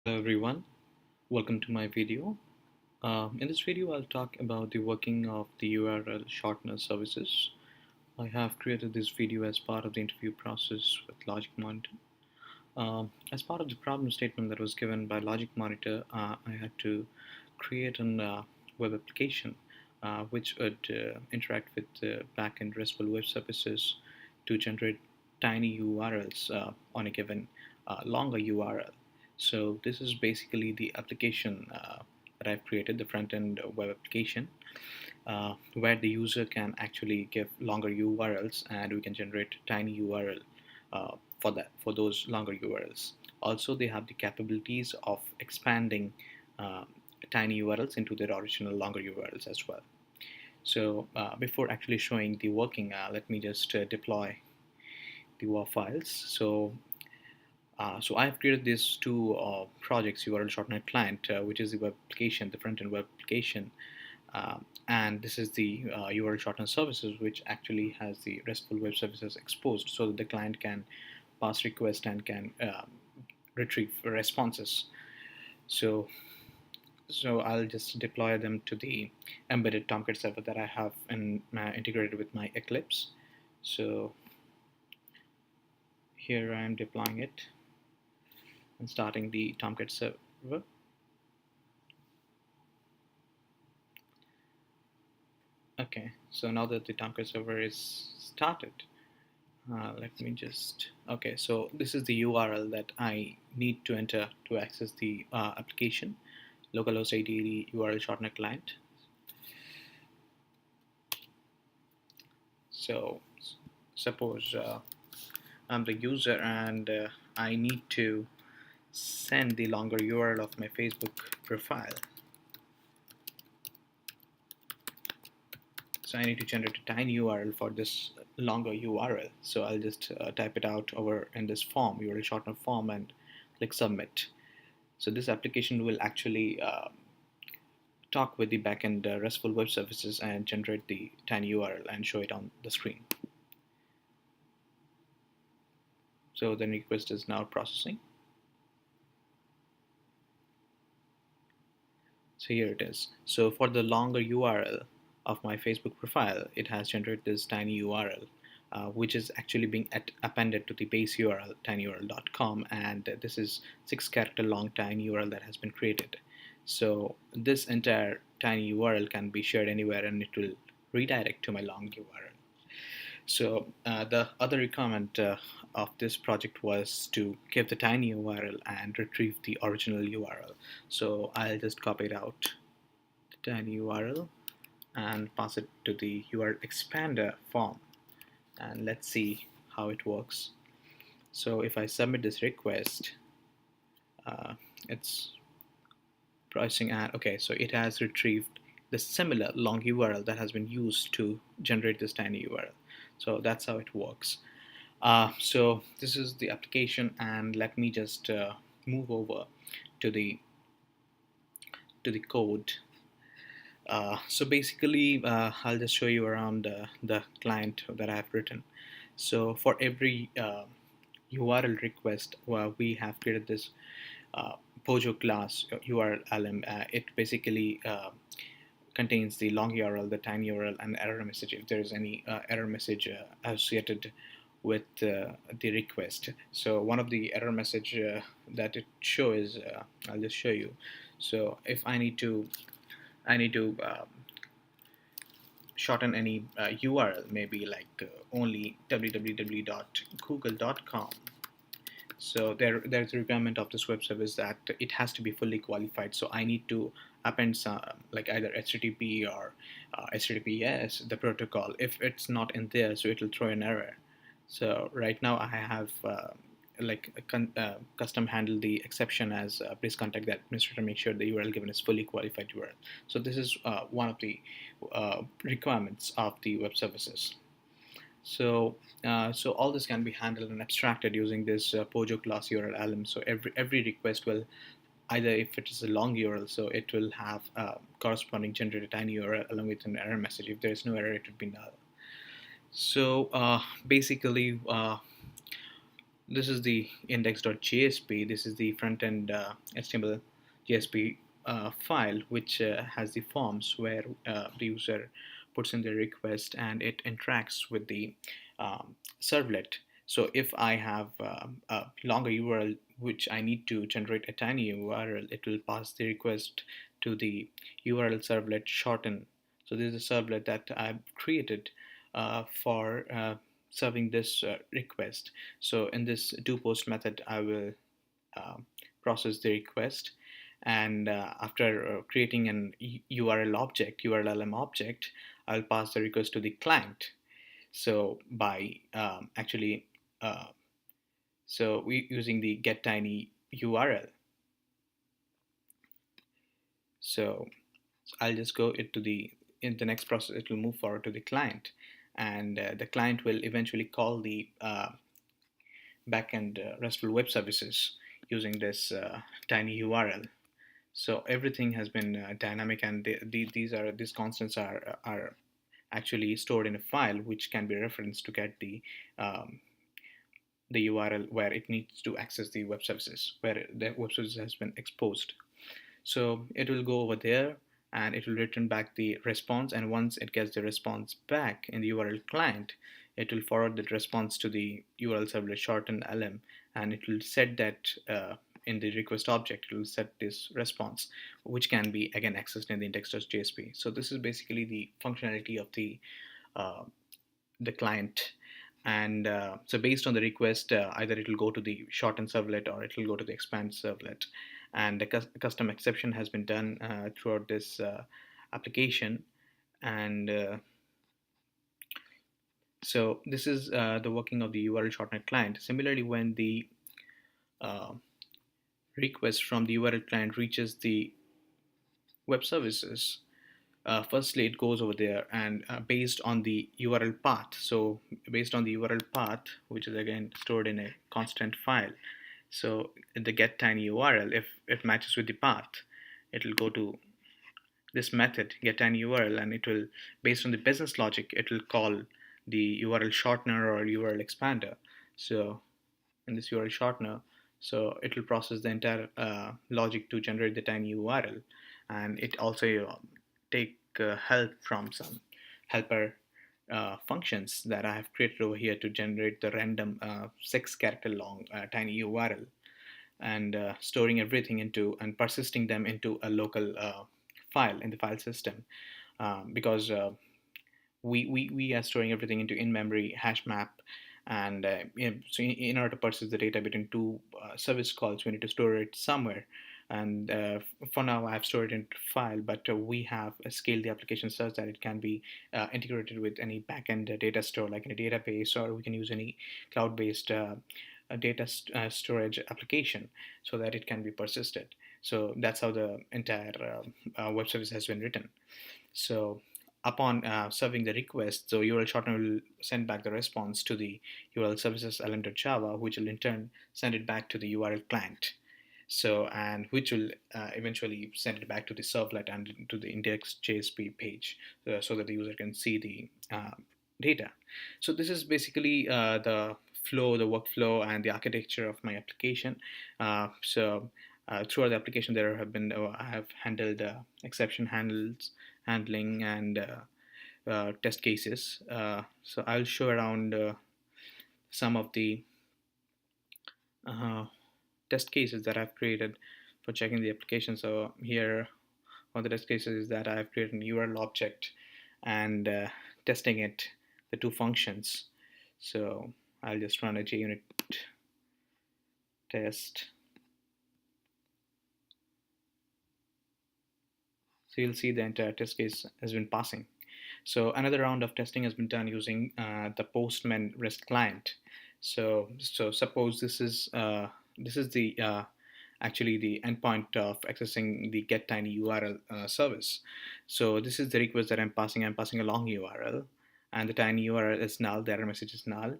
Hello everyone, welcome to my video. In this video I'll talk about the working of the URL shortener services. I have created this video as part of the interview process with LogicMonitor. As part of the problem statement that was given by LogicMonitor, I had to create an web application which would interact with backend RESTful web services to generate tiny URLs on a given longer URL. So this is basically the application that I've created, the front-end web application, where the user can actually give longer URLs and we can generate tiny URL for those longer URLs. Also, they have the capabilities of expanding uh, tiny URLs into their original longer URLs as well. So before actually showing the working, let me just deploy the WAV files. So I've created these two projects, UrlShortner client, which is the web application, the front-end web application, and this is the UrlShortner services, which actually has the RESTful web services exposed, so that the client can pass requests and can retrieve responses. So, so I'll just deploy them to the embedded Tomcat server that I have integrated with my Eclipse. So here I am deploying it and starting the Tomcat server. Okay, so now that the Tomcat server is started, let me just, okay, so this is the URL that I need to enter to access the application, localhost 8080 URL shortener client. So suppose I'm the user and I need to send the longer URL of my Facebook profile. So I need to generate a tiny URL for this longer URL. So I'll just type it out over in this form, URL shortener form, and click submit. So this application will actually talk with the backend RESTful web services and generate the tiny URL and show it on the screen. So the request is now processing. So here it is. So for the longer URL of my Facebook profile, it has generated this tiny URL, which is actually being appended to the base URL, tinyurl.com, and this is 6-character long tiny URL that has been created. So this entire tiny URL can be shared anywhere and it will redirect to my long URL. So the other requirement of this project was to give the tiny URL and retrieve the original URL. So I'll just copy it out, the tiny URL, and pass it to the URL expander form. And let's see how it works. So if I submit this request, it's processing, and okay, so it has retrieved the similar long URL that has been used to generate this tiny URL. So that's how it works. So this is the application, and let me just move over to the code. So basically, I'll just show you around the client that I have written. So for every URL request, we have created this Pojo class URL. It basically contains the long URL, the tiny URL, and error message if there is any error message associated with the request. So one of the error message that it shows, I'll just show you. So if I need to shorten any URL, maybe like only www.google.com. So there's a requirement of this web service that it has to be fully qualified. So I need to append some, like either HTTP or HTTPS, the protocol. If it's not in there, so it will throw an error. So right now I have custom handle the exception as please contact the administrator, make sure the URL given is fully qualified URL. So this is one of the requirements of the web services. So so all this can be handled and abstracted using this Pojo class URL. So every request will, either if it is a long URL, so it will have corresponding generated tiny URL along with an error message. If there is no error, it would be null. So basically, this is the index.jsp. This is the front-end HTML JSP file, which has the forms where the user puts in the request and it interacts with the servlet. So if I have a longer URL which I need to generate a tiny URL, it will pass the request to the URL servlet shorten. So this is a servlet that I've created for serving this request. So in this doPost method, I will uh, process the request, and after creating an URL object, URLLM object, I'll pass the request to the client. So by actually, so we using the getTiny URL. So I'll just go into in the next process. It will move forward to the client, and the client will eventually call the backend RESTful web services using this tiny URL. So everything has been dynamic, and these constants are actually stored in a file which can be referenced to get um, the URL where it needs to access the web services, where the web service has been exposed. So it will go over there and it will return back the response, and once it gets the response back in the URL client, it will forward that response to the URL servlet shorten LM, and it will set that in the request object. It will set this response, which can be again accessed in the index.jsp. So this is basically the functionality of uh, the client. And so based on the request, either it will go to the shorten servlet or it will go to the expand servlet, and the custom exception has been done throughout this application. And so this is the working of the UrlShortner client. Similarly, when the uh, request from the URL client reaches the web services, firstly it goes over there, and based on the URL path, so based on the URL path, which is again stored in a constant file, so in the get tiny URL, if it matches with the path, it will go to this method get tiny URL, and it will, based on the business logic, it will call the URL shortener or URL expander. So in this URL shortener, so it will process the entire logic to generate the tiny URL, and it also take help from some helper functions that I have created over here to generate the random 6-character long tiny URL, and storing everything into and persisting them into a local file in the file system, because we are storing everything into in-memory hash map, and so in order to persist the data between two service calls, we need to store it somewhere. And for now, I've stored it in file, but we have scaled the application such that it can be integrated with any backend data store, like in a database, or we can use any cloud-based data storage application so that it can be persisted. So that's how the entire web service has been written. So upon serving the request, so URL shortener will send back the response to the URL services lm.java, which will in turn send it back to the URL client. So, and which will eventually send it back to the servlet and to the index.jsp page, so that the user can see the data. So this is basically the flow, the workflow, and the architecture of my application. Throughout the application, there have been I have handled exception handling and test cases. So I'll show around some of the uh, test cases that I've created for checking the application. So here, one of the test cases is that I've created an URL object and testing it, the two functions. So I'll just run a JUnit test. So you'll see the entire test case has been passing. So another round of testing has been done using the Postman REST client. So suppose this is the actually the endpoint of accessing the get tiny URL service. So this is the request that I'm passing. I'm passing a long URL, and the tiny URL is null. The error message is null,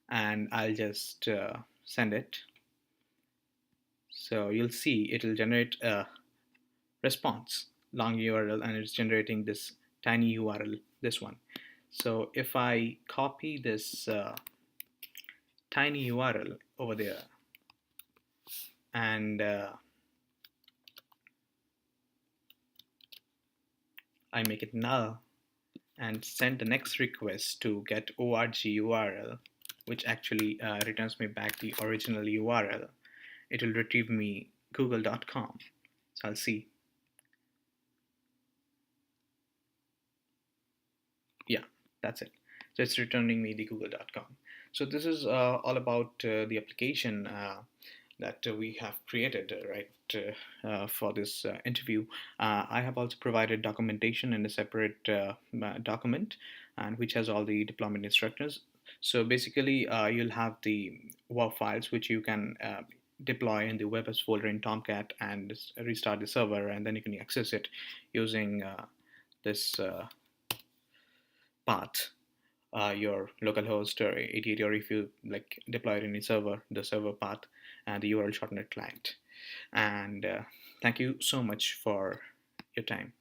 and I'll just send it. So you'll see it will generate a response, long URL, and it's generating this tiny URL, this one. So if I copy this tiny URL over there, and I make it null and send the next request to get org URL, which actually returns me back the original URL. It will retrieve me google.com. So I'll see. Yeah, that's it. So it's returning me the google.com. So this is all about the application that we have created for this interview. I have also provided documentation in a separate document, and which has all the deployment instructions. So basically, you'll have the WAV files which you can deploy in the WebS folder in Tomcat and restart the server, and then you can access it using this path, your localhost or 88, or if you like deploy it in a server, the server path and the URL shortener client. And thank you so much for your time.